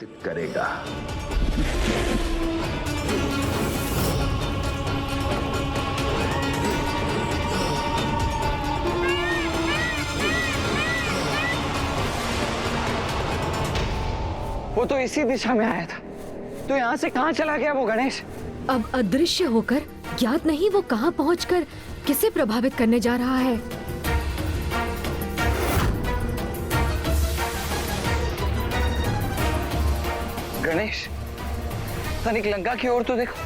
करेगा। वो तो इसी दिशा में आया था, तो यहाँ से कहाँ चला गया वो गणेश? अब अदृश्य होकर ज्ञात नहीं वो कहाँ पहुंचकर किसे प्रभावित करने जा रहा है। गणेश, तनिक लंका की ओर तो देखो।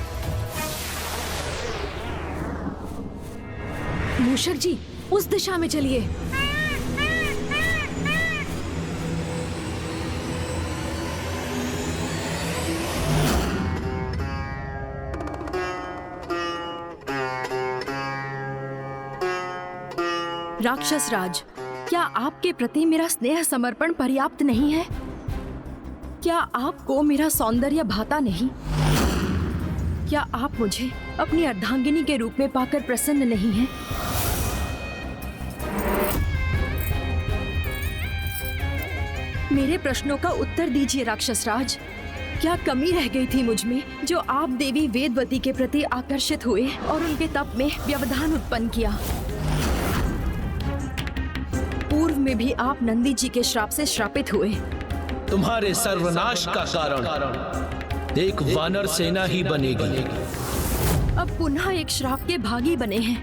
मूषक जी, उस दिशा में चलिए। राक्षस राज, क्या आपके प्रति मेरा स्नेह समर्पण पर्याप्त नहीं है? क्या आपको मेरा सौंदर्य भाता नहीं? क्या आप मुझे अपनी अर्धांगिनी के रूप में पाकर प्रसन्न नहीं हैं? मेरे प्रश्नों का उत्तर दीजिए राक्षस राज। क्या कमी रह गई थी मुझ में जो आप देवी वेदवती के प्रति आकर्षित हुए और उनके तप में व्यवधान उत्पन्न किया? पूर्व में भी आप नंदी जी के श्राप से श्रापित हुए। तुम्हारे सर्वनाश का कारण एक वानर सेना ही बनेगी। अब पुनः एक श्राप के भागी बने हैं।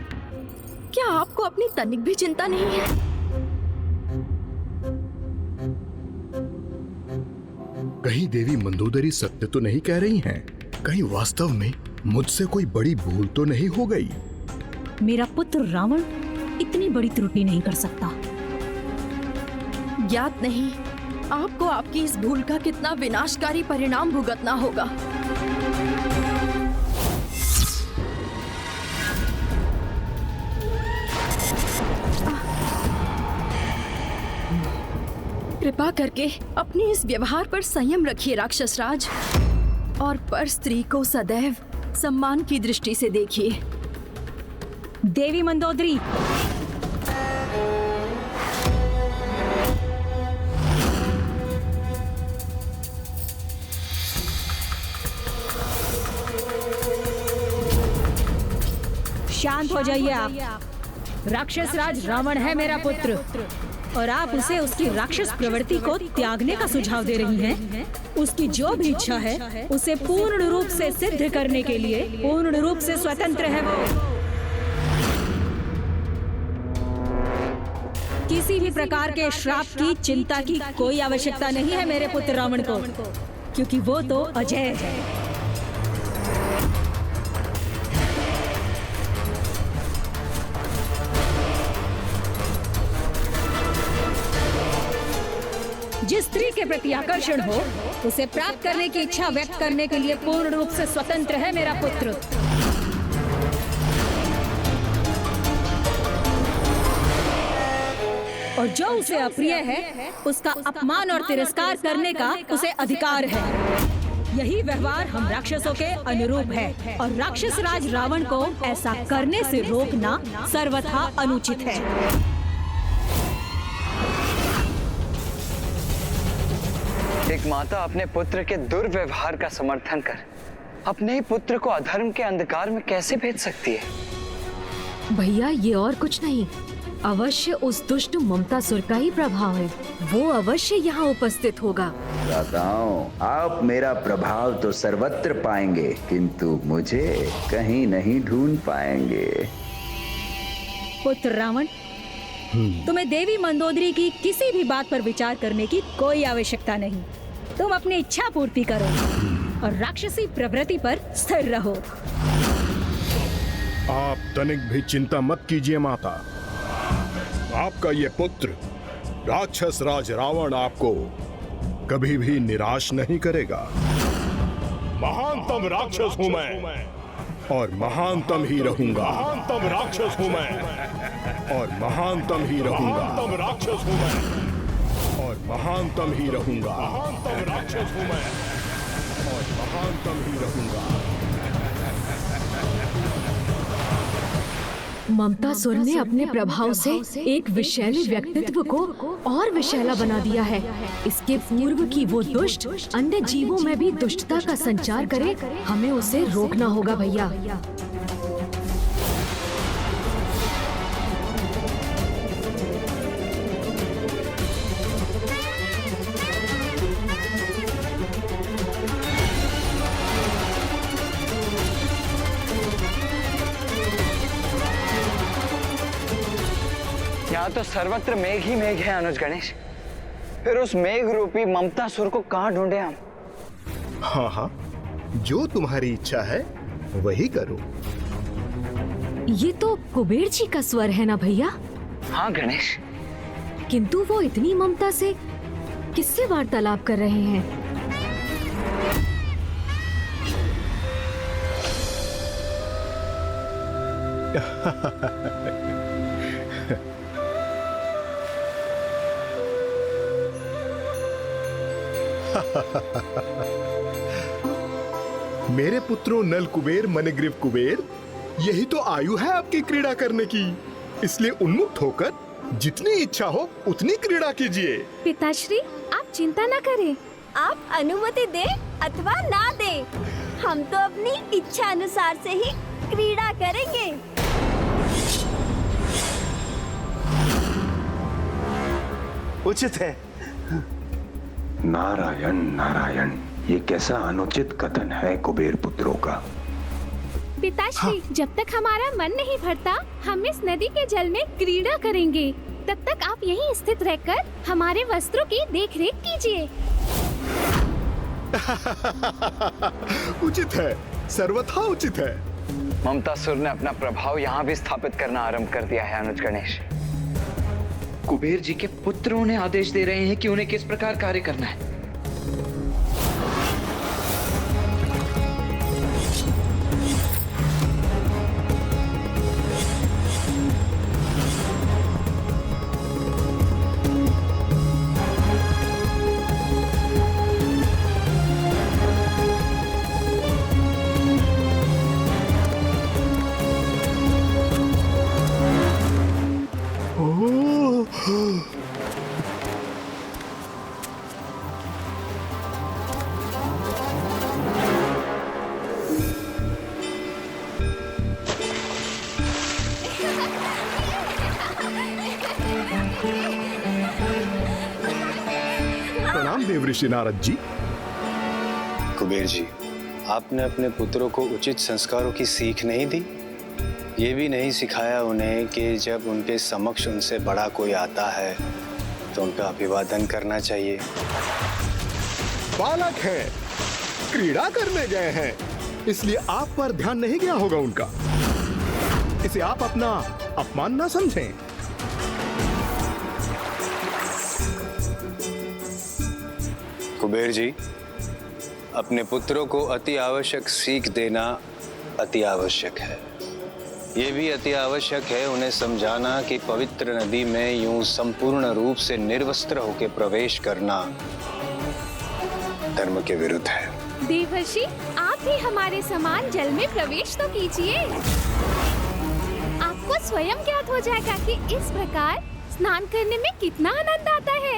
क्या आपको अपनी तनिक भी चिंता नहीं है? कहीं देवी मंदोदरी सत्य तो नहीं कह रही हैं? कहीं वास्तव में मुझसे कोई बड़ी भूल तो नहीं हो गई? मेरा पुत्र रावण इतनी बड़ी त्रुटि नहीं कर सकता। ज्ञात नहीं आपको आपकी इस भूल का कितना विनाशकारी परिणाम भुगतना होगा। कृपा करके अपने इस व्यवहार पर संयम रखिए राक्षस राज, और पर स्त्री को सदैव सम्मान की दृष्टि से देखिए। देवी मंदोदरी, शांत हो जाइए आप। राक्षस राज रावण है मेरा पुत्र, और आप उसे उसकी राक्षस प्रवृत्ति को त्यागने का सुझाव दे रही हैं। उसकी जो भी इच्छा है उसे पूर्ण रूप से सिद्ध करने के लिए पूर्ण रूप से स्वतंत्र है वो। किसी भी प्रकार के श्राप की चिंता की कोई आवश्यकता नहीं है मेरे पुत्र रावण को, क्योंकि वो तो अजय है। जिस स्त्री के प्रति आकर्षण हो उसे प्राप्त करने की इच्छा व्यक्त करने के लिए पूर्ण रूप से स्वतंत्र है मेरा पुत्र। और जो उसे अप्रिय है उसका अपमान और तिरस्कार करने का उसे अधिकार है। यही व्यवहार हम राक्षसों के अनुरूप है, और राक्षस राज रावण को ऐसा करने से रोकना सर्वथा अनुचित है। एक माता अपने पुत्र के दुर्व्यवहार का समर्थन कर अपने ही पुत्र को अधर्म के अंधकार में कैसे भेज सकती है? भैया, ये और कुछ नहीं, अवश्य उस दुष्ट ममतासुर का ही प्रभाव है। वो अवश्य यहाँ उपस्थित होगा। दाताओं, आप मेरा प्रभाव तो सर्वत्र पाएंगे, किंतु मुझे कहीं नहीं ढूंढ पाएंगे। पुत्र रावण, तुम्हें देवी मंदोदरी की किसी भी बात पर विचार करने की कोई आवश्यकता नहीं। तुम अपनी इच्छा पूर्ति करो और राक्षसी प्रवृत्ति पर स्थिर रहो। आप तनिक भी चिंता मत कीजिए माता। आपका ये पुत्र राक्षस राज रावण आपको कभी भी निराश नहीं करेगा। महानतम राक्षस हूं मैं, और महानतम ही रहूंगा। महानतम राक्षस हूं मैं, और महानतम ही रहूंगा। महानतम राक्षस हूं मैं, और महानतम ही रहूंगा। महानतम राक्षस हूं मैं, और महानतम ही रहूंगा। ममतासुर ने अपने प्रभाव से एक विषैले व्यक्तित्व को और विषैला बना दिया है। इसके पूर्व की वो दुष्ट अन्य जीवों में भी दुष्टता का संचार करे, हमें उसे रोकना होगा भैया। यहाँ तो सर्वत्र मेघ ही मेघ है अनुज गणेश। फिर उस मेघ रूपी ममतासुर को कहाँ ढूंढे हम? हाँ हाँ, जो तुम्हारी इच्छा है वही करो। ये तो कुबेर जी का स्वर है ना भैया? हाँ गणेश। किंतु वो इतनी ममता से किससे वार्तालाप कर रहे हैं? मेरे पुत्रों नल कुबेर मणिग्रीव कुबेर, यही तो आयु है आपकी क्रीड़ा करने की। इसलिए उन्मुक्त होकर जितनी इच्छा हो उतनी क्रीड़ा कीजिए। पिताश्री, आप चिंता न करें। आप अनुमति दे अथवा ना दे, हम तो अपनी इच्छा अनुसार से ही क्रीड़ा करेंगे। उचित है। नारायण नारायण, ये कैसा अनुचित कथन है कुबेर पुत्रों का। पिताश्री, जब तक हमारा मन नहीं भरता, हम इस नदी के जल में क्रीड़ा करेंगे। तब तक आप यहीं स्थित रहकर हमारे वस्त्रों की देखरेख कीजिए। उचित है, सर्वथा उचित है। ममतासुर ने अपना प्रभाव यहाँ भी स्थापित करना आरंभ कर दिया है अनुज गणेश। कुबेर जी के पुत्र उन्हें आदेश दे रहे हैं कि उन्हें किस प्रकार कार्य करना है। प्रणाम देव ऋषि नारद जी। कुबेर जी, आपने अपने पुत्रों को उचित संस्कारों की सीख नहीं दी। ये भी नहीं सिखाया उन्हें कि जब उनके समक्ष उनसे बड़ा कोई आता है तो उनका अभिवादन करना चाहिए। बालक हैं, क्रीड़ा करने गए हैं, इसलिए आप पर ध्यान नहीं गया होगा उनका। इसे आप अपना अपमान ना समझें। कुबेर जी, अपने पुत्रों को अति आवश्यक सीख देना अति आवश्यक है। ये भी अति आवश्यक है उन्हें समझाना कि पवित्र नदी में यूं संपूर्ण रूप से निर्वस्त्र होकर प्रवेश करना धर्म के विरुद्ध है। देवर्षि, आप भी हमारे समान जल में प्रवेश तो कीजिए। आपको स्वयं ज्ञात हो जाएगा कि इस प्रकार स्नान करने में कितना आनंद आता है।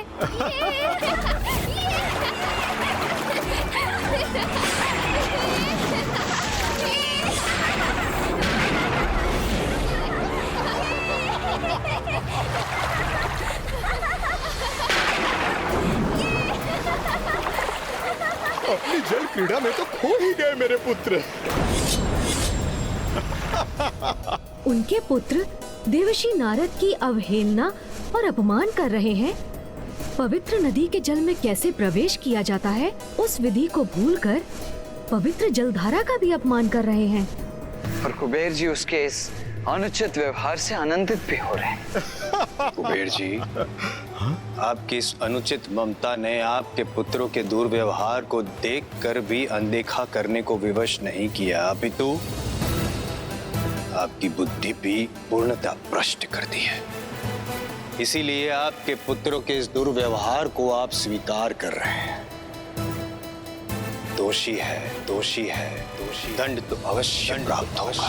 अपनी जल क्रीड़ा में तो खो ही गए मेरे पुत्र। उनके पुत्र देवर्षि नारद की अवहेलना और अपमान कर रहे हैं। पवित्र नदी के जल में कैसे प्रवेश किया जाता है, उस विधि को भूलकर पवित्र जलधारा का भी अपमान कर रहे हैं। और कुबेर जी उसके इस अनुचित व्यवहार से आनंदित भी हो रहे हैं। कुबेर जी, आपकी इस अनुचित ममता ने आपके पुत्रों के दुर्व्यवहार को देखकर भी अनदेखा करने को विवश नहीं किया, अपितु आपकी बुद्धि भी पूर्णतः भ्रष्ट कर दी है। इसीलिए आपके पुत्रों के इस दुर्व्यवहार को आप स्वीकार कर रहे हैं। दोषी है, दोषी है, दोषी। दंड तो अवश्य प्राप्त होगा।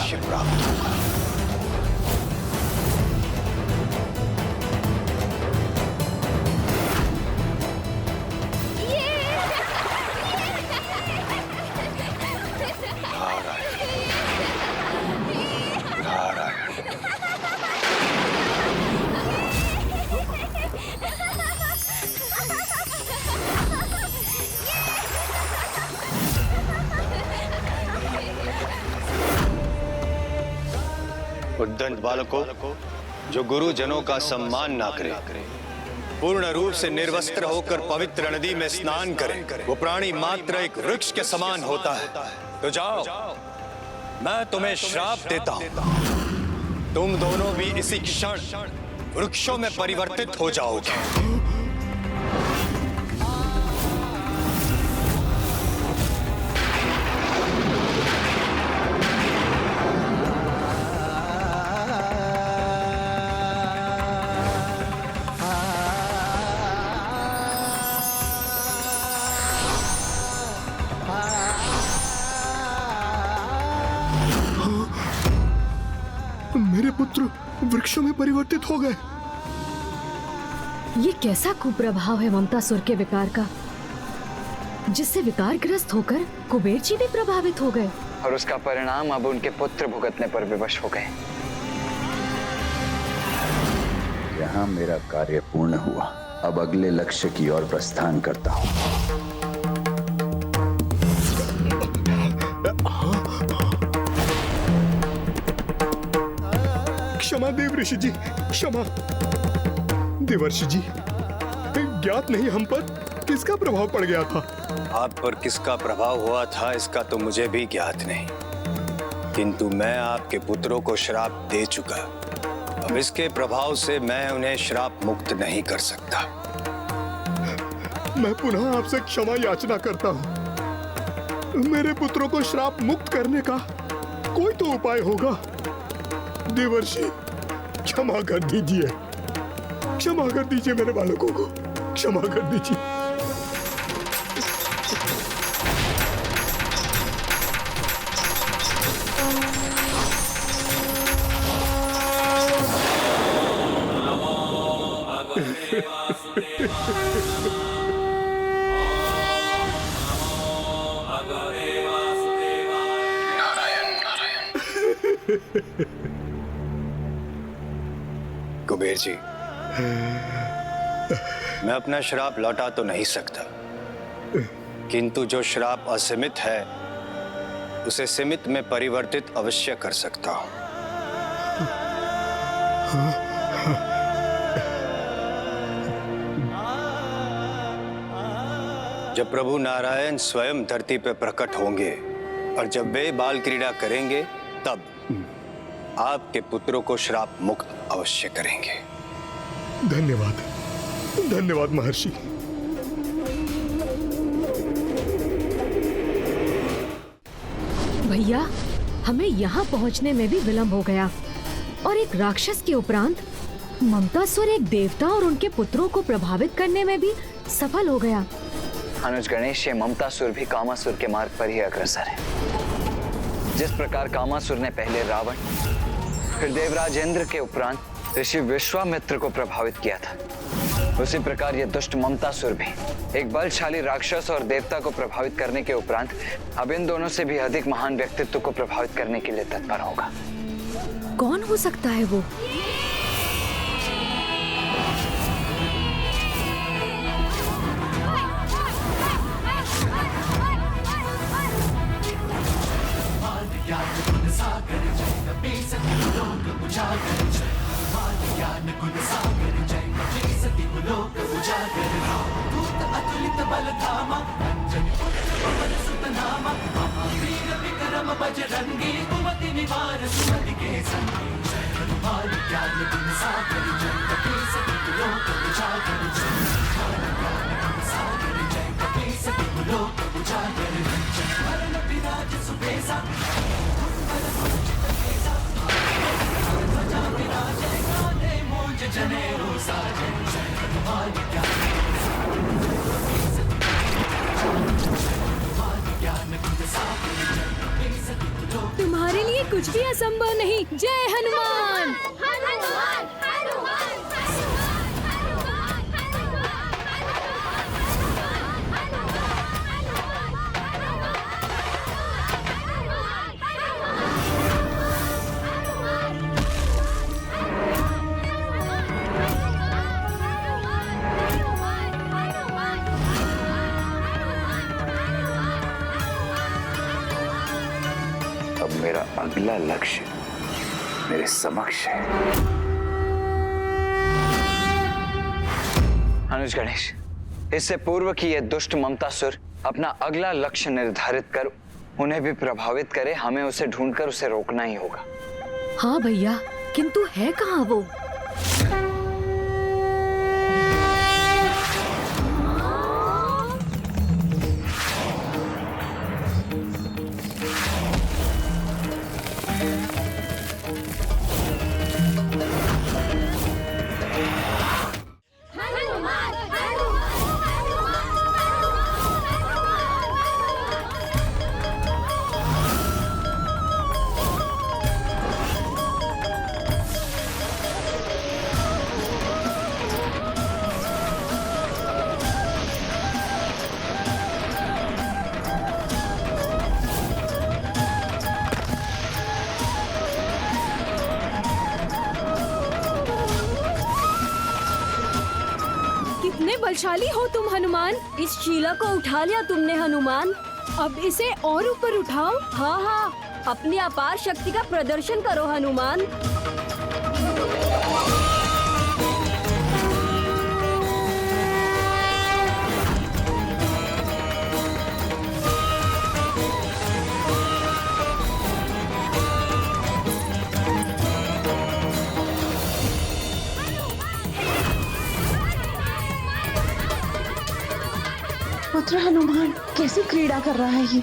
उद्दंड बालकों, जो गुरुजनों का सम्मान ना करे, पूर्ण रूप से निर्वस्त्र होकर पवित्र नदी में स्नान करे, वो प्राणी मात्र एक वृक्ष के समान होता है। तो जाओ, मैं तुम्हें श्राप देता हूं, तुम दोनों भी इसी क्षण वृक्षों में परिवर्तित हो जाओगे। मेरे पुत्र वृक्षों में परिवर्तित हो गए। ये कैसा कुप्रभाव है ममतासुर के विकार का, जिससे विकारग्रस्त होकर कुबेर जी भी प्रभावित हो गए और उसका परिणाम अब उनके पुत्र भुगतने पर विवश हो गए। यहाँ मेरा कार्य पूर्ण हुआ, अब अगले लक्ष्य की ओर प्रस्थान करता हूँ। क्षमा देव ऋषि जी, क्षमा। देवर्षि जी, ज्ञात नहीं हम पर किसका प्रभाव पड़ गया था। आप पर किसका प्रभाव हुआ था इसका तो मुझे भी ज्ञात नहीं, किंतु मैं आपके पुत्रों को श्राप दे चुका। अब इसके प्रभाव से मैं उन्हें श्राप मुक्त नहीं कर सकता। मैं पुनः आपसे क्षमा याचना करता हूँ। मेरे पुत्रों को श्राप मुक्त करने का कोई तो उपाय होगा। देवर्षि, क्षमा कर दीजिए, क्षमा कर दीजिए मेरे बालकों को, क्षमा कर दीजिए। कुबेर जी, मैं अपना श्राप लौटा तो नहीं सकता, किंतु जो श्राप असीमित है उसे सीमित में परिवर्तित अवश्य कर सकता हूं। जब प्रभु नारायण स्वयं धरती पर प्रकट होंगे और जब वे बाल क्रीड़ा करेंगे, तब आपके पुत्रों को श्राप मुक्त अवश्य करेंगे। धन्यवाद, धन्यवाद महर्षि। भैया, हमें यहाँ पहुँचने में भी विलंब हो गया और एक राक्षस के उपरांत ममतासुर एक देवता और उनके पुत्रों को प्रभावित करने में भी सफल हो गया। अनुज गणेश, ये ममतासुर भी कामासुर के मार्ग पर ही अग्रसर है। जिस प्रकार कामासुर ने पहले रावण, फिर देवराज इंद्र के उपरांत ऋषि विश्वामित्र को प्रभावित किया था, उसी प्रकार ये दुष्ट ममतासुर भी एक बलशाली राक्षस और देवता को प्रभावित करने के उपरांत अब इन दोनों से भी अधिक महान व्यक्तित्व को प्रभावित करने के लिए तत्पर होगा। कौन हो सकता है वो? तुम्हारे लिए कुछ भी असंभव नहीं। जय हनुमान। अब मेरा अगला लक्ष्य मेरे समक्ष है। अनुज गणेश, इससे पूर्व कि ये दुष्ट ममतासुर अपना अगला लक्ष्य निर्धारित कर उन्हें भी प्रभावित करे, हमें उसे ढूंढकर उसे रोकना ही होगा। हाँ भैया, किंतु है कहाँ वो? कितने बलशाली हो तुम हनुमान। इस शीला को उठा लिया तुमने हनुमान। अब इसे और ऊपर उठाओ। हाँ हाँ, अपनी अपार शक्ति का प्रदर्शन करो हनुमान। पुत्र हनुमान कैसी क्रीड़ा कर रहा है ये?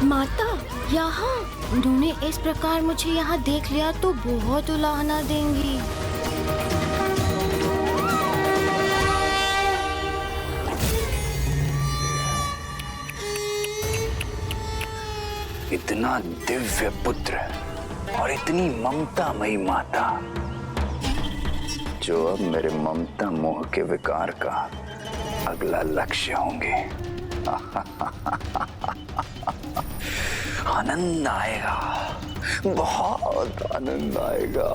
माता, यहाँ उन्होंने इस प्रकार मुझे यहाँ देख लिया तो बहुत उलाहना देंगी। इतना दिव्य पुत्र और इतनी ममतामयी माता, जो अब मेरे ममता मोह के विकार का अगला लक्ष्य होंगे। आनंद आएगा, बहुत आनंद आएगा।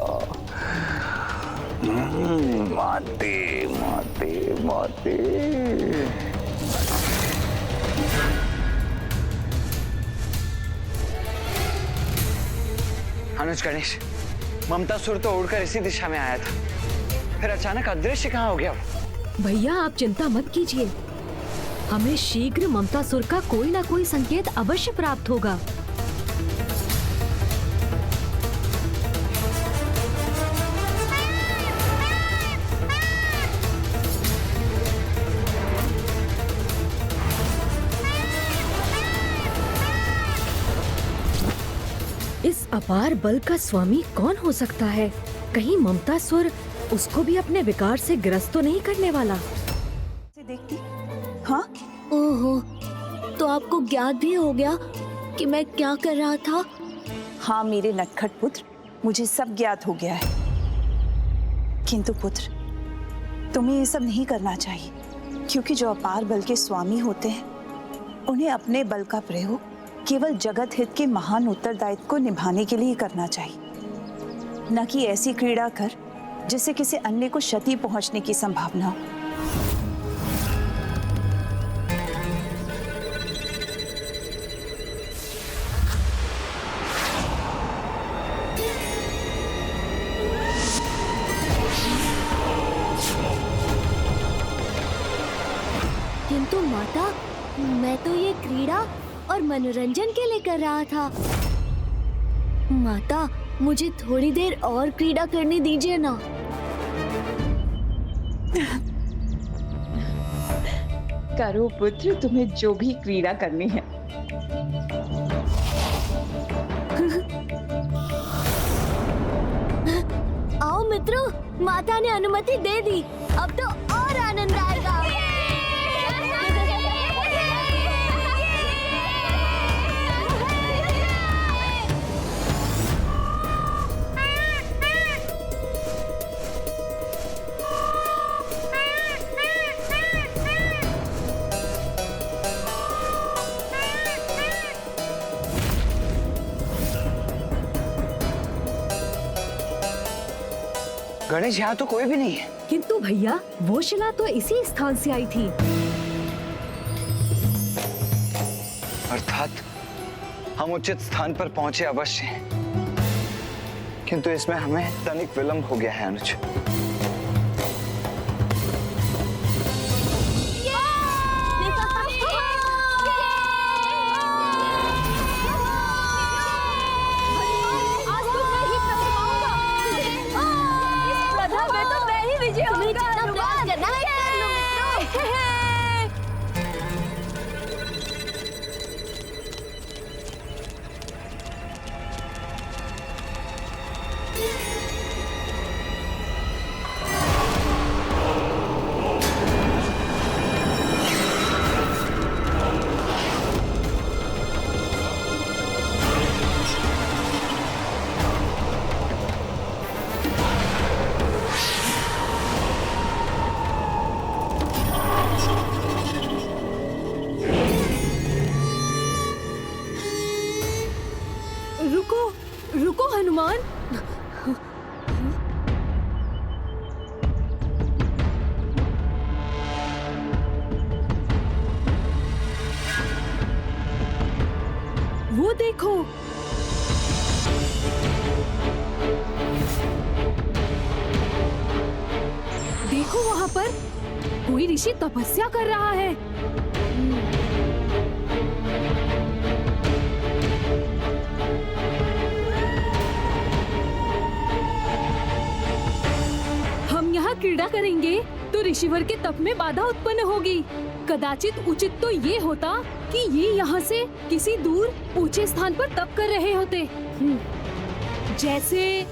माते माते माते। अनुज गणेश, ममतासुर तो उड़कर इसी दिशा में आया था, फिर अचानक अदृश्य कहाँ हो गया? भैया आप चिंता मत कीजिए, हमें शीघ्र ममतासुर का कोई ना कोई संकेत अवश्य प्राप्त होगा। इस अपार बल का स्वामी कौन हो सकता है? कहीं ममतासुर उसको भी अपने विकार से ग्रस्त तो नहीं करने वाला? देखती हाँ? ओहो, तो आपको ज्ञात भी हो गया कि मैं क्या कर रहा था? हाँ मेरे नटखट पुत्र, मुझे सब ज्ञात हो गया है। किंतु पुत्र, तुम्हें ये सब नहीं करना चाहिए, क्योंकि जो अपार बल के स्वामी होते हैं उन्हें अपने बल का प्रयोग केवल जगत हित के महान उत्तरदायित्व को निभाने के लिए करना चाहिए, न कि ऐसी क्रीड़ा कर जिससे किसी अन्य को क्षति पहुंचने की संभावना हो। किंतु माता, मैं तो ये क्रीड़ा और मनोरंजन के लिए कर रहा था। माता, मुझे थोड़ी देर और क्रीड़ा करने दीजिए ना। करो पुत्र, तुम्हें जो भी क्रीड़ा करनी है। आओ मित्रों, माता ने अनुमति दे दी, अब तो और आनंद आएगा। गणेश, यहाँ तो कोई भी नहीं है। किंतु भैया वो शिला तो इसी स्थान से आई थी। अर्थात हम उचित स्थान पर पहुंचे अवश्य हैं, किंतु इसमें हमें तनिक विलंब हो गया है अनुज। रुको हनुमान। वो देखो, देखो वहां पर कोई ऋषि तपस्या कर रहा है। हम यहाँ क्रीड़ा करेंगे तो ऋषिवर के तप में बाधा उत्पन्न होगी। कदाचित उचित तो ये होता कि ये यहाँ से किसी दूर ऊंचे स्थान पर तप कर रहे होते, जैसे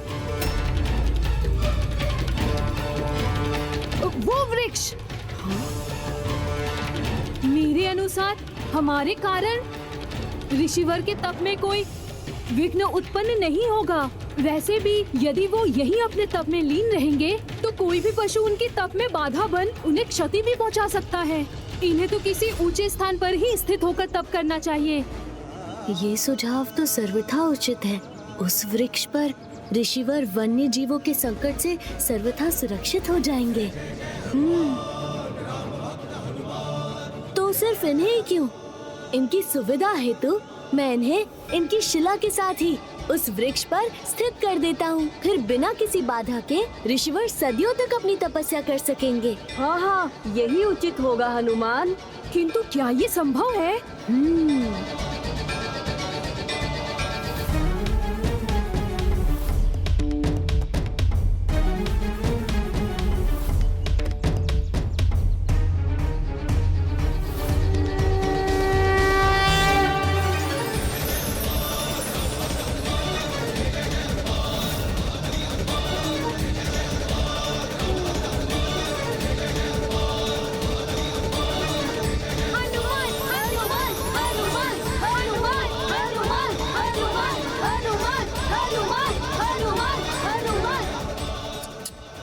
वो वृक्ष। मेरे अनुसार हमारे कारण ऋषिवर के तप में कोई विघ्न उत्पन्न नहीं होगा। वैसे भी यदि वो यही अपने तप में लीन रहेंगे तो कोई भी पशु उनकी तप में बाधा बन उन्हें क्षति भी पहुंचा सकता है। इन्हें तो किसी ऊंचे स्थान पर ही स्थित होकर तप करना चाहिए। ये सुझाव तो सर्वथा उचित है। उस वृक्ष पर ऋषिवर वन्य जीवों के संकट से सर्वथा सुरक्षित हो जाएंगे। तो सिर्फ इन्हें ही क्यों, इनकी सुविधा हेतु मैं इन्हें इनकी शिला के साथ ही उस वृक्ष पर स्थित कर देता हूँ। फिर बिना किसी बाधा के ऋषिवर सदियों तक अपनी तपस्या कर सकेंगे। हाँ हाँ, यही उचित होगा हनुमान। किंतु क्या ये संभव है?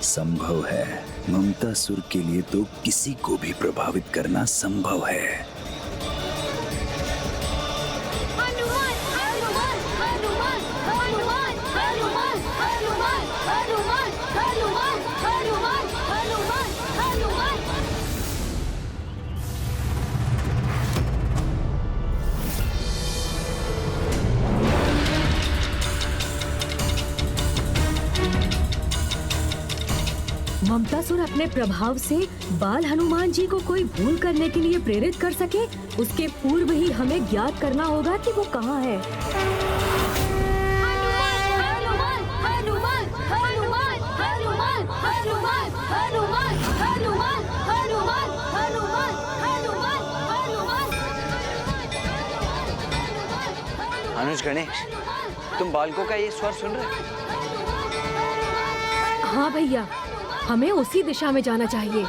संभव है, ममतासुर के लिए तो किसी को भी प्रभावित करना संभव है। ममतासुर अपने प्रभाव से बाल हनुमान जी को कोई भूल करने के लिए प्रेरित कर सके, उसके पूर्व ही हमें ज्ञात करना होगा कि वो कहाँ है। अनुज, गणेश, तुम बालकों का ये स्वर सुन रहे? हाँ भैया, हमें उसी दिशा में जाना चाहिए।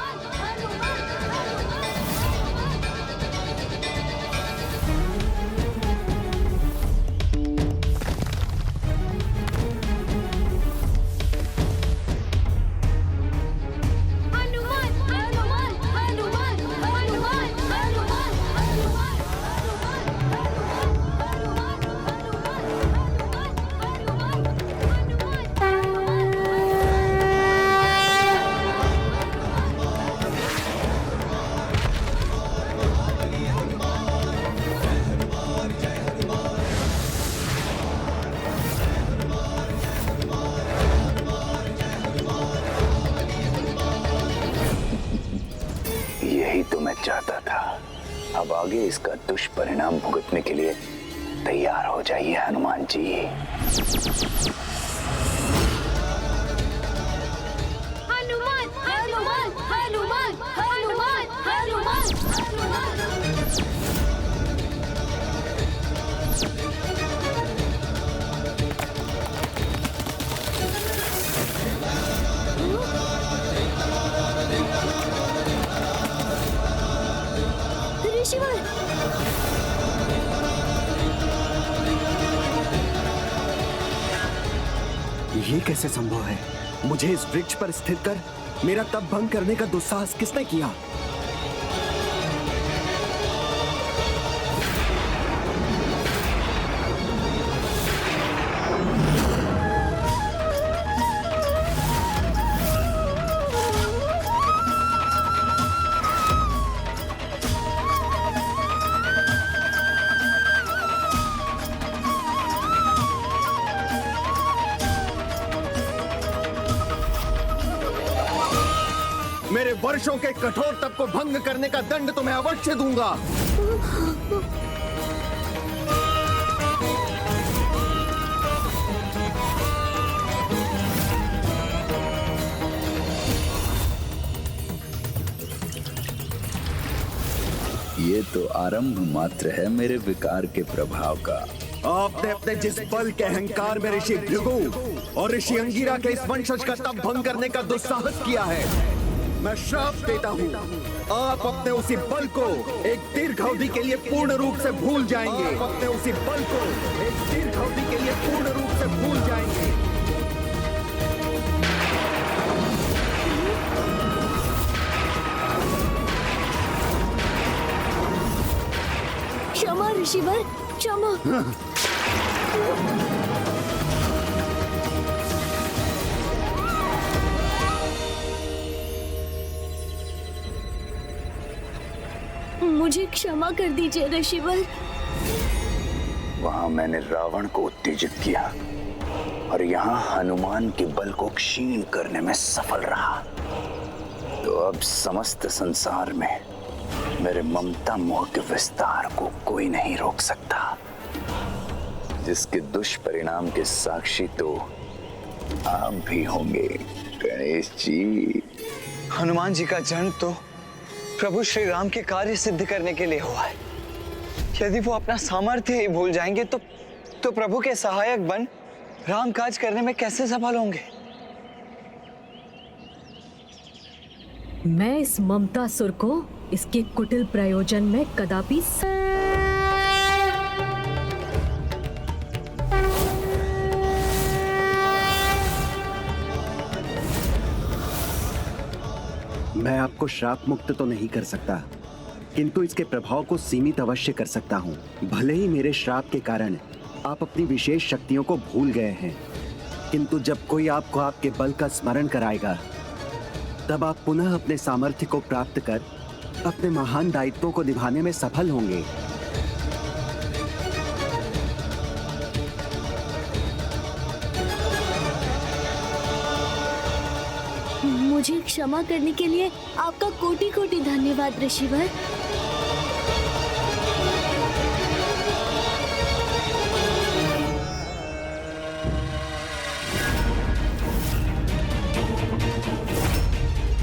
यही तो मैं चाहता था। अब आगे इसका दुष्परिणाम भुगतने के लिए तैयार हो जाइए हनुमान जी। हनुमान हनुमान हनुमान हनुमान हनुमान हनुमान। ऋषिवर, ये कैसे संभव है? मुझे इस वृक्ष पर स्थिर कर मेरा तप भंग करने का दुस्साहस किसने किया? मेरे वर्षों के कठोर तप को भंग करने का दंड तो मैं अवश्य दूंगा। ये तो आरंभ मात्र है मेरे विकार के प्रभाव का। आपने अपने जिस बल के अहंकार में ऋषि भृगु और ऋषि अंगिरा के इस वंशज का तप भंग करने का दुस्साहस किया है, मैं श्राप देता हूँ। आप अपने उसी बल को एक दीर्घ अवधि के लिए पूर्ण रूप से भूल जाएंगे। आप अपने उसी बल को एक दीर्घ अवधि के लिए पूर्ण रूप से भूल जाएंगे। क्षमा ऋषिवर, क्षमा। मुझे क्षमा कर दीजिए ऋषिवर। वहां मैंने रावण को उत्तेजित किया और यहाँ हनुमान के बल को क्षीण करने में सफल रहा। तो अब समस्त संसार में मेरे ममता मोह के विस्तार को कोई नहीं रोक सकता, जिसके दुष्परिणाम के साक्षी तो आप भी होंगे गणेश जी। हनुमान जी का जन्म तो प्रभु श्री राम के कार्य सिद्ध करने के लिए हुआ है। यदि वो अपना सामर्थ्य ही भूल जाएंगे तो प्रभु के सहायक बन राम काज करने में कैसे सफल होंगे? मैं इस ममतासुर को इसके कुटिल प्रयोजन में कदापि मैं आपको श्राप मुक्त तो नहीं कर सकता, किंतु इसके प्रभाव को सीमित अवश्य कर सकता हूँ। भले ही मेरे श्राप के कारण आप अपनी विशेष शक्तियों को भूल गए हैं, किंतु जब कोई आपको आपके बल का स्मरण कराएगा, तब आप पुनः अपने सामर्थ्य को प्राप्त कर अपने महान दायित्वों को निभाने में सफल होंगे। मुझे क्षमा करने के लिए आपका कोटि कोटि धन्यवाद ऋषिवर।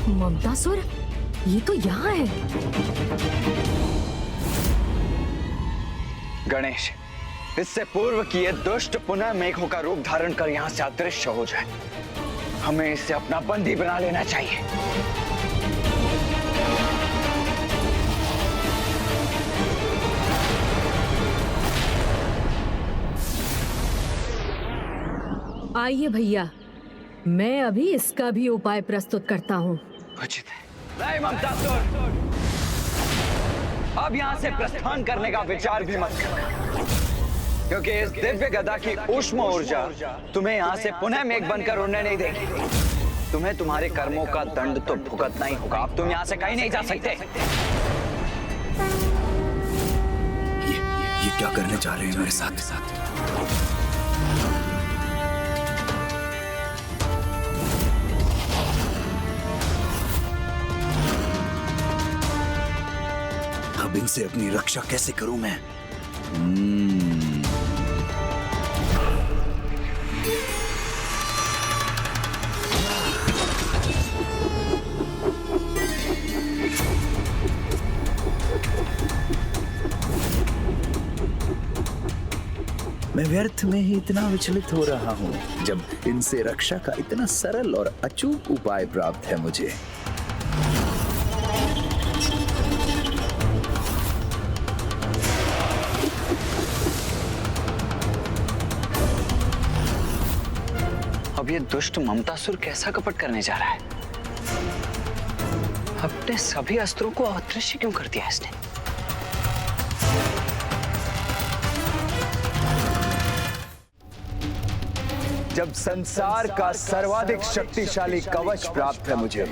ममतासुर, ये तो यहाँ है। गणेश, इससे पूर्व कि ये दुष्ट पुनः मेघों का रूप धारण कर यहाँ से अदृश्य हो जाए, हमें इसे अपना बंदी बना लेना चाहिए। आइए भैया, मैं अभी इसका भी उपाय प्रस्तुत करता हूँ। उचित है। नहीं ममतासुर, अब यहाँ से प्रस्थान करने का विचार भी मत करना, क्योंकि इस दिव्य गदा की ऊष्म ऊर्जा तुम्हें यहाँ से पुनः मेघ बनकर उड़ने नहीं देगी। तुम्हें तुम्हारे कर्मों का दंड तो भुगतना ही होगा। अब तुम यहाँ से कहीं नहीं जा सकते। ये क्या करने जा रहे हैं मेरे साथ? अब इनसे अपनी रक्षा कैसे करूं मैं? मैं व्यर्थ में ही इतना विचलित हो रहा हूं, जब इनसे रक्षा का इतना सरल और अचूक उपाय प्राप्त है मुझे। अब ये दुष्ट ममतासुर कैसा कपट करने जा रहा है? अपने सभी अस्त्रों को अदृश्य क्यों कर दिया इसने? जब संसार का सर्वाधिक शक्तिशाली कवच प्राप्त है मुझे,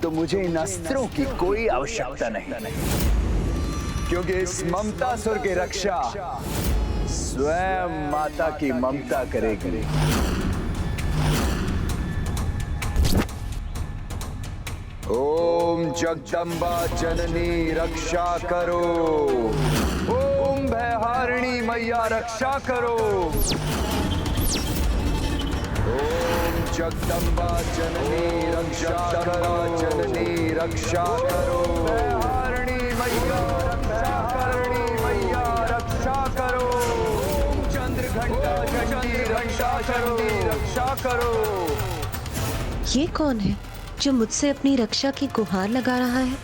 तो मुझे इन अस्त्रों की कोई आवश्यकता नहीं, क्योंकि इस ममतासुर की रक्षा स्वयं माता की ममता करेगी। ओम जगदम्बा जननी रक्षा करो, ओम भयहारिणी मैया रक्षा करो, ओम जगदम्बा जननी रक्षा करो, जननी रक्षा करो, भयहारिणी मैया रक्षा करणी मैया रक्षा करो, ओम चंद्रघंटा चंडी रक्षा करो, रक्षा करो। ये कौन है जो मुझसे अपनी रक्षा की गुहार लगा रहा है?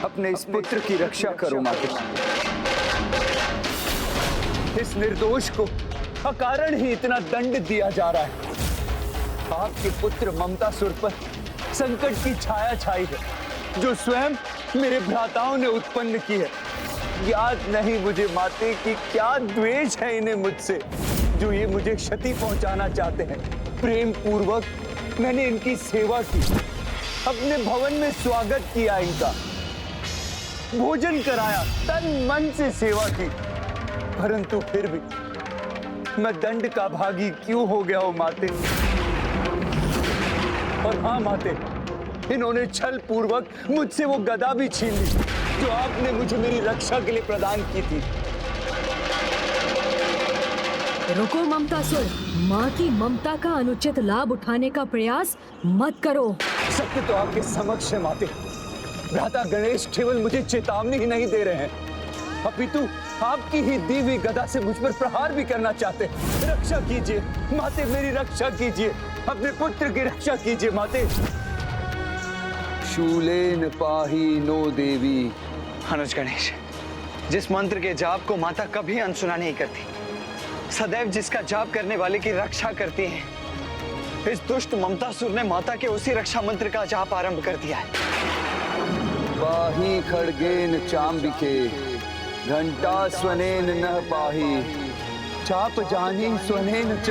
अपने इस पुत्र की रक्षा करो माता। इस निर्दोष को अकारण ही इतना दंड दिया जा रहा है। आपके पुत्र ममतासुर पर संकट की छाया छाई है, जो स्वयं मेरे भ्राताओं ने उत्पन्न की है। याद नहीं मुझे माते कि क्या द्वेष है इन्हें मुझसे, जो ये मुझे क्षति पहुंचाना चाहते हैं। प्रेम पूर्वक मैंने इनकी सेवा की, अपने भवन में स्वागत किया, इनका भोजन कराया, तन मन से सेवा की, परंतु फिर भी मैं दंड का भागी क्यों हो गया हूं माते? और हाँ माते, इन्होंने छल पूर्वक मुझसे वो गदा भी छीन ली जो आपने मुझे मेरी रक्षा के लिए प्रदान की थी। रुको ममतासुर, माँ की ममता का अनुचित लाभ उठाने का प्रयास मत करो। सत्य तो आपके समक्ष है माते। भ्राता गणेश केवल मुझे चेतावनी ही नहीं दे रहे हैं, अपितु आपकी ही दी हुई गदा से मुझ पर प्रहार भी करना चाहते हैं। रक्षा कीजिए माते, मेरी रक्षा कीजिए, अपने पुत्र की रक्षा कीजिए माते। शूलेन पाही नो देवी। अनुज गणेश, जिस मंत्र के जाप को माता कभी अनसुना नहीं करती, सदैव जिसका जाप करने वाले की रक्षा करती है, इस दुष्ट ममतासुर ने माता के उसी रक्षा मंत्र का जाप आरंभ कर दिया है। पाही खड्गेन चांबिके घंटा स्वनेन न पाही, चाप जानी स्वनेन च।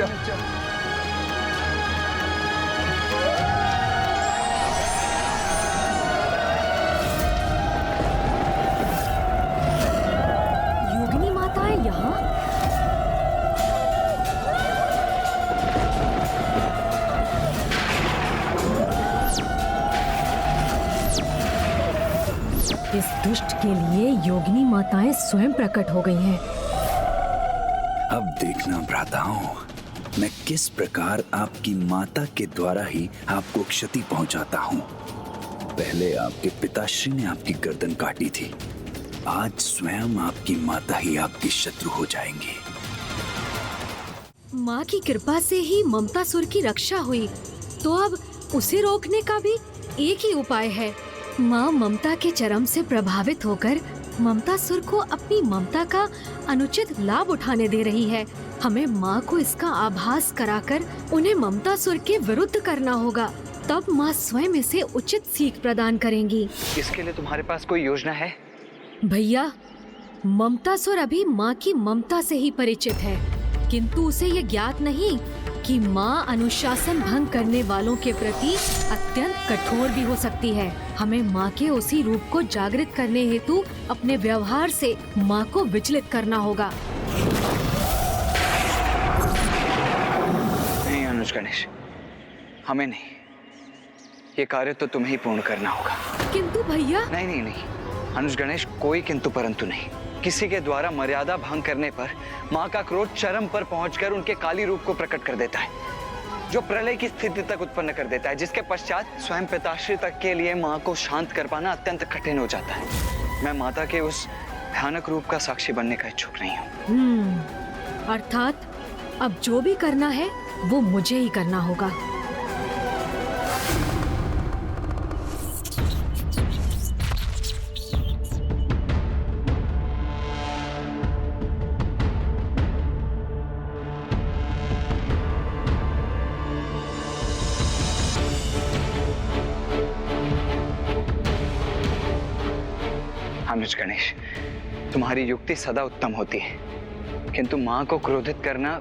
योगिनी माता है यहाँ? इस दुष्ट के लिए योगिनी माताएं स्वयं प्रकट हो गई हैं। अब देखना भ्राताओं, मैं किस प्रकार आपकी माता के द्वारा ही आपको क्षति पहुंचाता हूं। पहले आपके पिताश्री ने आपकी गर्दन काटी थी, आज स्वयं आपकी माता ही आपकी शत्रु हो जाएंगी। माँ की कृपा से ही ममतासुर की रक्षा हुई, तो अब उसे रोकने का भी एक ही उपाय है। माँ ममता के चरम से प्रभावित होकर ममतासुर को अपनी ममता का अनुचित लाभ उठाने दे रही है। हमें माँ को इसका आभास कराकर उन्हें ममतासुर के विरुद्ध करना होगा, तब माँ स्वयं इसे उचित सीख प्रदान करेंगी। इसके लिए तुम्हारे पास कोई योजना है? भैया, ममतासुर अभी माँ की ममता से ही परिचित है, किंतु उसे ये ज्ञात नहीं कि माँ अनुशासन भंग करने वालों के प्रति अत्यंत कठोर भी हो सकती है। हमें माँ के उसी रूप को जागृत करने हेतु अपने व्यवहार से माँ को विचलित करना होगा। नहीं अनुज गणेश, हमें नहीं, ये कार्य तो तुम्हें ही पूर्ण करना होगा। किंतु भैया। नहीं नहीं नहीं अनुज गणेश, कोई किंतु परंतु नहीं। किसी के द्वारा मर्यादा भंग करने पर माँ का क्रोध चरम पर पहुंचकर उनके काली रूप को प्रकट कर देता है, जो प्रलय की स्थिति तक उत्पन्न कर देता है, जिसके पश्चात स्वयं पिताश्री तक के लिए माँ को शांत कर पाना अत्यंत कठिन हो जाता है। मैं माता के उस भयानक रूप का साक्षी बनने का इच्छुक नहीं हूँ। अर्थात अब जो भी करना है वो मुझे ही करना होगा। अनुज गणेश, तुम्हारी युक्ति सदा उत्तम होती है, किंतु माँ को क्रोधित करना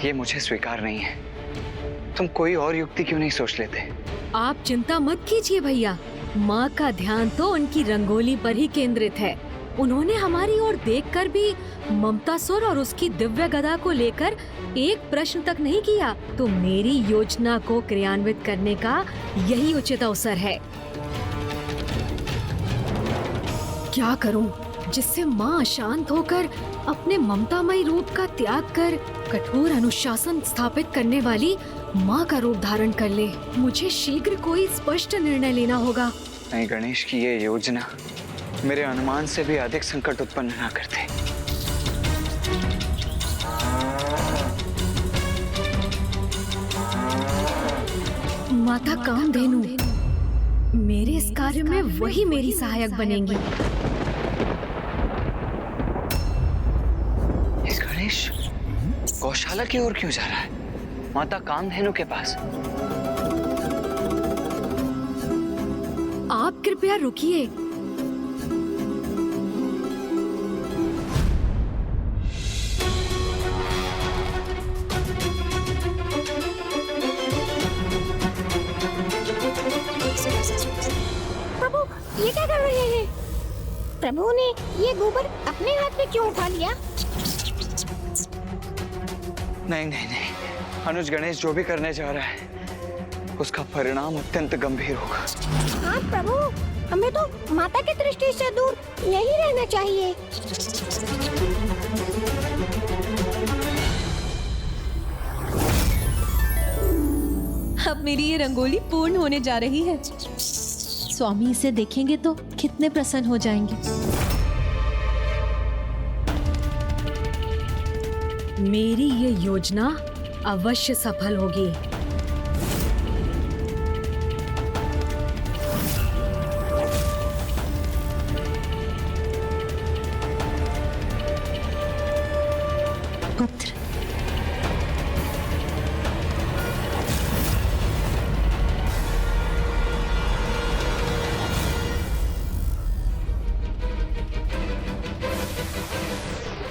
ये मुझे स्वीकार नहीं है। तुम कोई और युक्ति क्यों नहीं सोच लेते? आप चिंता मत कीजिए भैया, माँ का ध्यान तो उनकी रंगोली पर ही केंद्रित है। उन्होंने हमारी ओर देखकर भी ममतासुर और उसकी दिव्य गदा को लेकर एक प्रश्न तक नहीं किया, तो मेरी योजना को क्रियान्वित करने का यही उचित अवसर है। क्या करूं जिससे माँ अशांत होकर अपने ममतामयी रूप का त्याग कर कठोर अनुशासन स्थापित करने वाली माँ का रूप धारण कर ले। मुझे शीघ्र कोई स्पष्ट निर्णय लेना होगा। नहीं, गणेश की ये योजना मेरे अनुमान से भी अधिक संकट उत्पन्न ना करते। माता कामधेनु, मेरे इस कार्य में वही मेरी सहायक बनेंगी। गणेश गौशाला की ओर क्यों जा रहा है? माता कामधेनु के पास? आप कृपया रुकिए। प्रभु, ये क्या कर रहे हैं? प्रभु ने ये गोबर अपने हाथ में क्यों उठा लिया? नहीं नहीं नहीं, अनुज गणेश जो भी करने जा रहा है उसका परिणाम अत्यंत गंभीर होगा। हाँ प्रभु, हमें तो माता की दृष्टि से दूर यही रहना चाहिए। अब मेरी ये रंगोली पूर्ण होने जा रही है। स्वामी इसे देखेंगे तो कितने प्रसन्न हो जाएंगे। मेरी ये योजना अवश्य सफल होगी। पुत्र,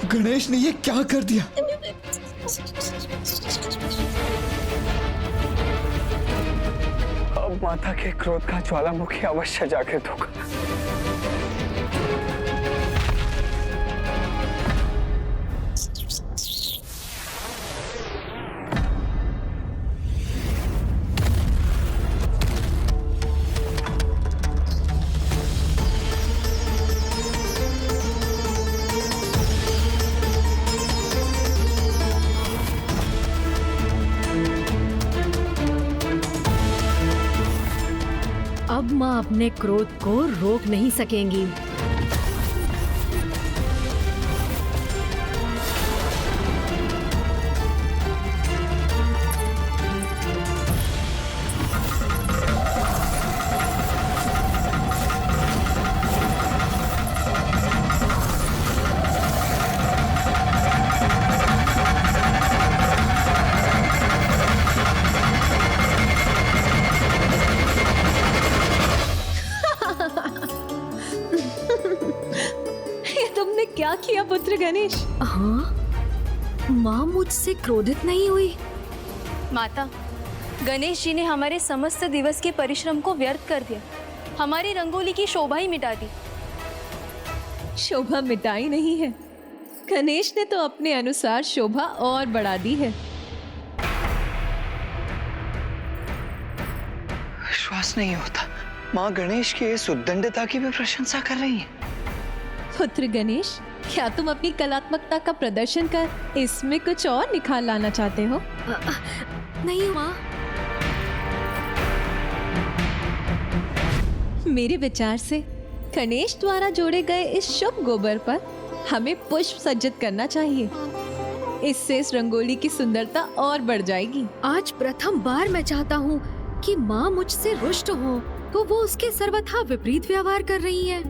गणेश ने ये क्या कर दिया? अब माता के क्रोध का ज्वालामुखी अवश्य जागृत होगा। अब माँ अपने क्रोध को रोक नहीं सकेंगी। क्या किया पुत्र गणेश? हाँ, माँ मुझसे क्रोधित नहीं हुई। माता, गणेश जी ने हमारे समस्त दिवस के परिश्रम को व्यर्थ कर दिया, हमारी रंगोली की शोभा ही मिटा दी। शोभा मिटाई नहीं है, गणेश ने तो अपने अनुसार शोभा और बढ़ा दी है। विश्वास नहीं होता, माँ गणेश की इस उद्दंडता की भी प्रशंसा कर रही है। पुत्र गणेश, क्या तुम अपनी कलात्मकता का प्रदर्शन कर इसमें कुछ और निखार लाना चाहते हो? नहीं माँ। मेरे विचार से गणेश द्वारा जोड़े गए इस शुभ गोबर पर हमें पुष्प सज्जित करना चाहिए। इससे इस रंगोली की सुंदरता और बढ़ जाएगी। आज प्रथम बार मैं चाहता हूँ कि माँ मुझसे रुष्ट हो, तो वो उसके सर्वथा विपरीत व्यवहार कर रही है।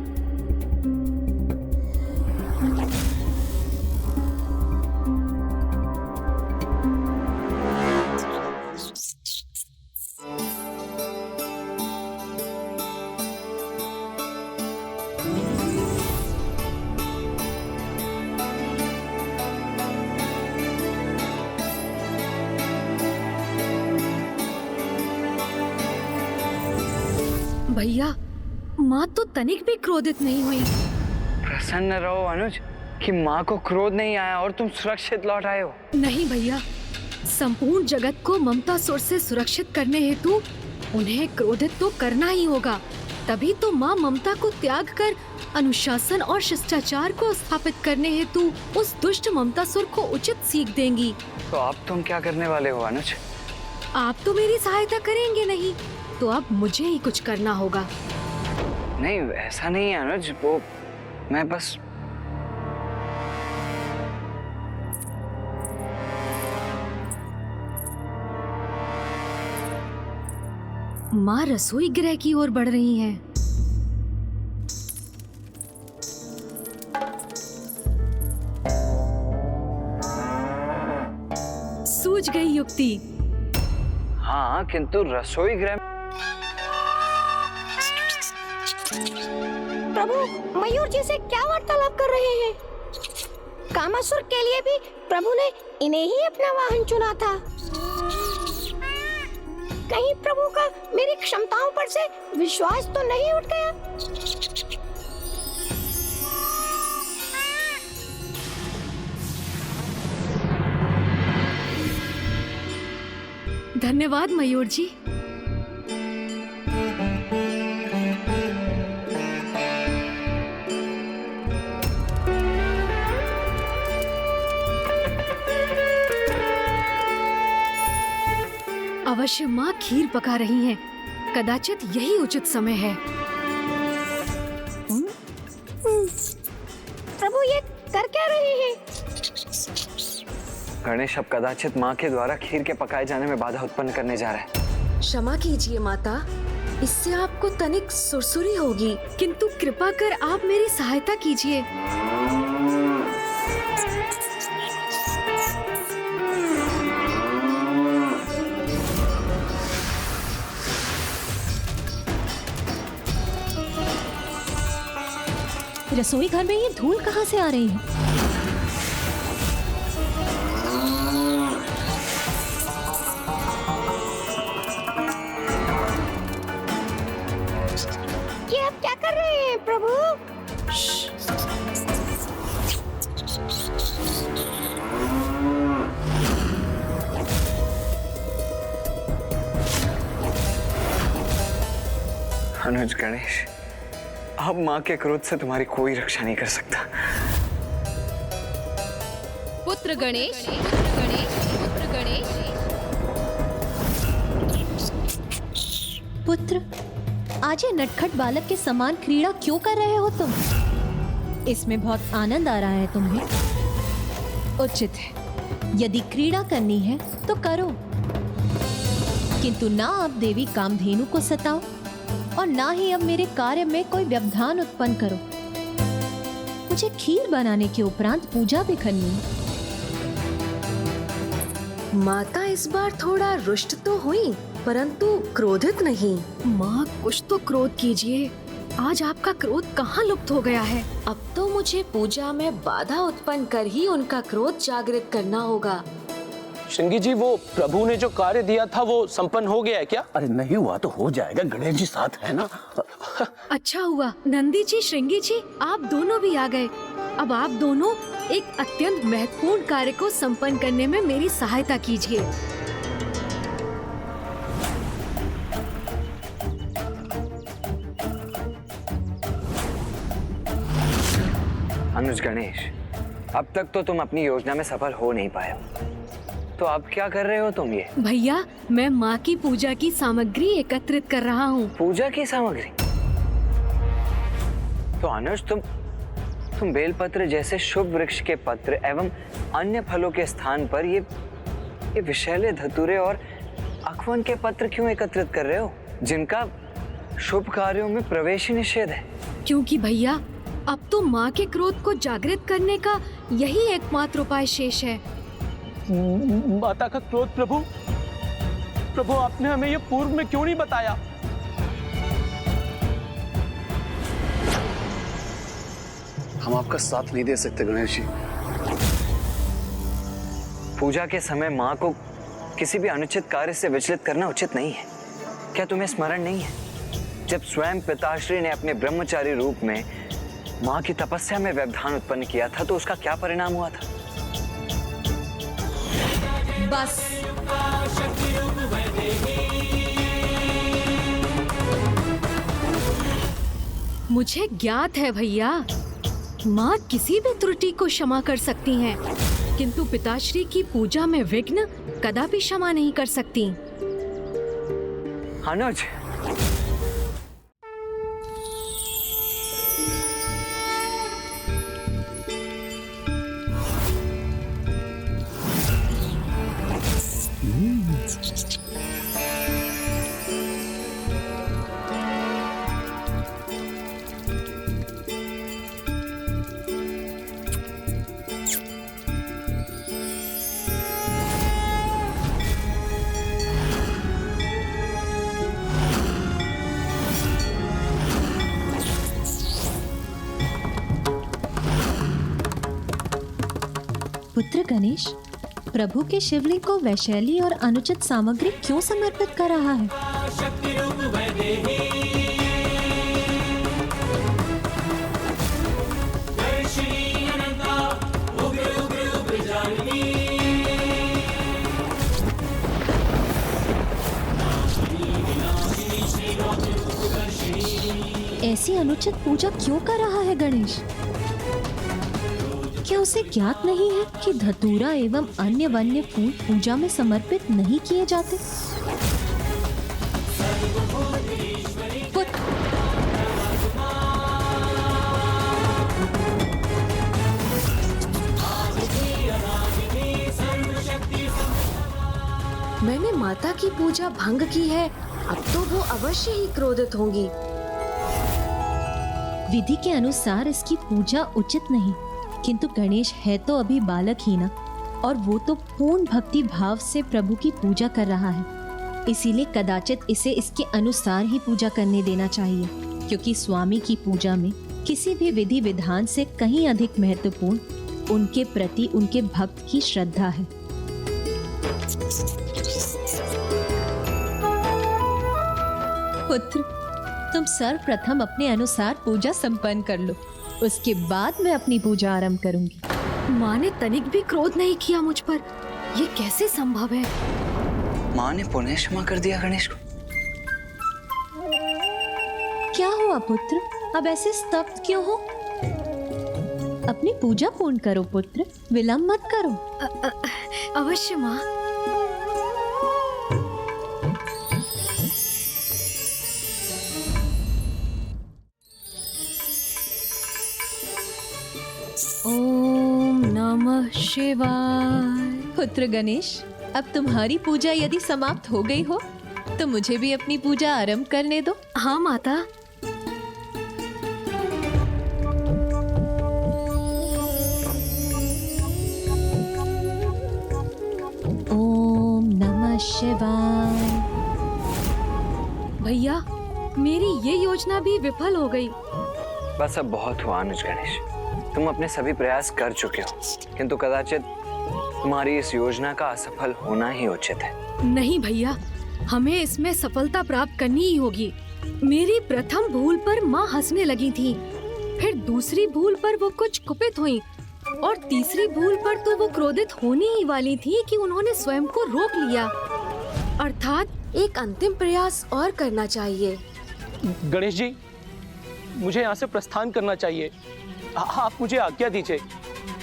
भैया, माँ तो तनिक भी क्रोधित नहीं हुई। प्रसन्न रहो अनुज कि माँ को क्रोध नहीं आया और तुम सुरक्षित लौट आए हो। नहीं भैया, संपूर्ण जगत को ममतासुर से सुरक्षित करने हेतु उन्हें क्रोधित तो करना ही होगा। तभी तो माँ ममता को त्याग कर अनुशासन और शिष्टाचार को स्थापित करने हेतु उस दुष्ट ममतासुर को उचित सीख देंगी। तो अब तुम क्या करने वाले हो अनुज? आप तो मेरी सहायता करेंगे नहीं, तो अब मुझे ही कुछ करना होगा। नहीं, ऐसा नहीं है अनुज, वो मैं बस माँ रसोई गृह की ओर बढ़ रही हैं। सूझ गई युक्ति। हाँ, किंतु रसोई गृह। प्रभु मयूर जी से क्या वार्तालाप कर रहे हैं? कामासुर के लिए भी प्रभु ने इन्हें ही अपना वाहन चुना था। कहीं प्रभु का मेरी क्षमताओं पर से विश्वास तो नहीं उठ गया? धन्यवाद मयूर जी। अवश्य माँ खीर पका रही हैं। कदाचित यही उचित समय है। प्रभु ये कर क्या रहे हैं? गणेश अब कदाचित माँ के द्वारा खीर के पकाए जाने में बाधा उत्पन्न करने जा रहा है। क्षमा कीजिए माता, इससे आपको तनिक सुरसुरी होगी, किंतु कृपा कर आप मेरी सहायता कीजिए। रसोई घर में ये धूल कहाँ से आ रही है? ये आप क्या कर रहे हैं प्रभु? अनुज, गणेश, अब माँ के क्रोध से तुम्हारी कोई रक्षा नहीं कर सकता। पुत्र गणेश, पुत्र गणेश, पुत्र गणेश। पुत्र, आज ये नटखट बालक के समान क्रीड़ा क्यों कर रहे हो तुम? इसमें बहुत आनंद आ रहा है तुम्हें। उचित है, यदि क्रीड़ा करनी है तो करो, किंतु ना अब देवी कामधेनु को सताओ और ना ही अब मेरे कार्य में कोई व्यवधान उत्पन्न करो। मुझे खीर बनाने के उपरांत पूजा भी करनी है। माता इस बार थोड़ा रुष्ट तो हुई, परंतु क्रोधित नहीं। माँ, कुछ तो क्रोध कीजिए। आज आपका क्रोध कहाँ लुप्त हो गया है? अब तो मुझे पूजा में बाधा उत्पन्न कर ही उनका क्रोध जागृत करना होगा। श्रृंगी जी, वो प्रभु ने जो कार्य दिया था वो संपन्न हो गया है क्या? अरे नहीं हुआ तो हो जाएगा, गणेश जी साथ है ना। अच्छा हुआ नंदी जी, श्रृंगी जी, आप दोनों भी आ गए। अब आप दोनों एक अत्यंत महत्वपूर्ण कार्य को संपन्न करने में मेरी सहायता कीजिए। अनुज गणेश, अब तक तो तुम अपनी योजना में सफल हो नहीं पाए हो, तो अब क्या कर रहे हो तुम ये? भैया, मैं माँ की पूजा की सामग्री एकत्रित कर रहा हूँ। पूजा की सामग्री? तो अनुज, तुम बेलपत्र जैसे शुभ वृक्ष के पत्र एवं अन्य फलों के स्थान पर ये विषैले धतूरे और अखवन के पत्र क्यों एकत्रित कर रहे हो, जिनका शुभ कार्यों में प्रवेश ही निषेध है? क्योंकि भैया, अब तो माँ के क्रोध को जागृत करने का यही एकमात्र उपाय शेष है। माता का क्रोध प्रभु आपने हमें ये पूर्व में क्यों नहीं बताया? हम आपका साथ नहीं दे सकते गणेश जी। पूजा के समय माँ को किसी भी अनुचित कार्य से विचलित करना उचित नहीं है। क्या तुम्हें स्मरण नहीं है, जब स्वयं पिताश्री ने अपने ब्रह्मचारी रूप में माँ की तपस्या में व्यवधान उत्पन्न किया था, तो उसका क्या परिणाम हुआ था? बस। मुझे ज्ञात है भैया, माँ किसी भी त्रुटि को क्षमा कर सकती हैं, किंतु पिताश्री की पूजा में विघ्न कदापि क्षमा नहीं कर सकती। अनुज, पुत्र गणेश, प्रभु के शिवलिंग को वैशैली और अनुचित सामग्री क्यों समर्पित कर रहा है? ऐसी अनुचित पूजा क्यों कर रहा है गणेश? क्या उसे ज्ञात नहीं है कि धतूरा एवं अन्य वन्य फूल पूजा में समर्पित नहीं किए जाते? मैंने माता की पूजा भंग की है, अब तो वो अवश्य ही क्रोधित होंगी। विधि के अनुसार इसकी पूजा उचित नहीं, किंतु गणेश है तो अभी बालक ही ना, और वो तो पूर्ण भक्ति भाव से प्रभु की पूजा कर रहा है। इसीलिए कदाचित इसे इसके अनुसार ही पूजा करने देना चाहिए, क्योंकि स्वामी की पूजा में किसी भी विधि विधान से कहीं अधिक महत्वपूर्ण उनके प्रति उनके भक्त की श्रद्धा है। पुत्र, तुम सर्वप्रथम अपने अनुसार पूजा संपन्न कर लो, उसके बाद मैं अपनी पूजा आरंभ करूंगी। माँ ने तनिक भी क्रोध नहीं किया मुझ पर, ये कैसे संभव है? माँ ने पुनः क्षमा कर दिया गणेश को? क्या हुआ पुत्र, अब ऐसे स्तब्ध क्यों हो? अपनी पूजा पूर्ण करो पुत्र, विलंब मत करो। अवश्य माँ। ओम नमः शिवाय। पुत्र गणेश, अब तुम्हारी पूजा यदि समाप्त हो गई हो तो मुझे भी अपनी पूजा आरंभ करने दो। हाँ माता। ओम नमः शिवाय। भैया, मेरी ये योजना भी विफल हो गई। बस अब बहुत हुआ अनुज गणेश, तुम अपने सभी प्रयास कर चुके हो, किंतु कदाचित तुम्हारी इस योजना का असफल होना ही उचित है। नहीं भैया, हमें इसमें सफलता प्राप्त करनी ही होगी। मेरी प्रथम भूल पर माँ हंसने लगी थी, फिर दूसरी भूल पर वो कुछ कुपित हुई, और तीसरी भूल पर तो वो क्रोधित होने ही वाली थी कि उन्होंने स्वयं को रोक लिया। अर्थात एक अंतिम प्रयास और करना चाहिए। गणेश जी, मुझे यहाँ से प्रस्थान करना चाहिए। आप मुझे आज्ञा दीजिए।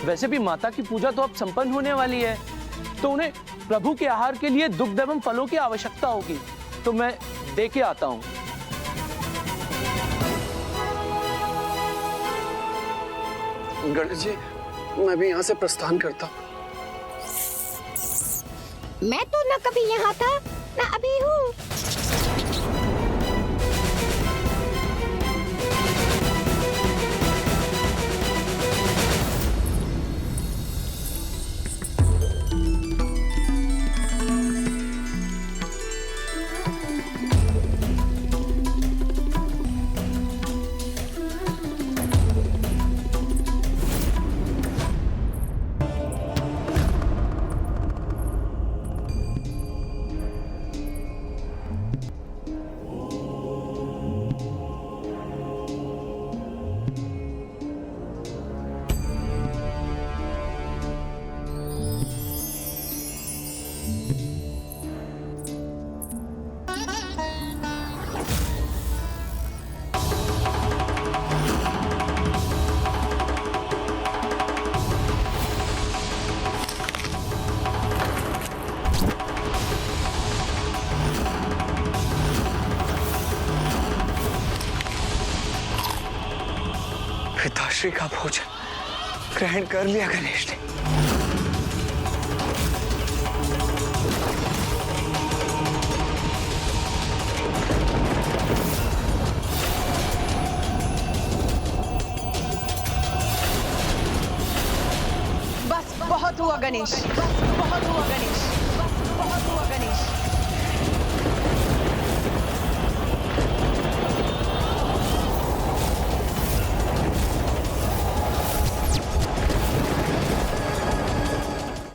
वैसे भी माता की पूजा तो अब संपन्न होने वाली है, तो उन्हें प्रभु के आहार के लिए दुग्ध एवं फलों की आवश्यकता होगी, तो मैं दे के आता हूँ। गणेश जी, मैं भी यहाँ से प्रस्थान करता हूँ। मैं तो न कभी यहाँ था न अभी हूँ। पिताश्री का भोजन ग्रहण कर लिया गणेश ने। बस बहुत हुआ गणेश, बस बहुत हुआ गणेश, बस बहुत हुआ गणेश।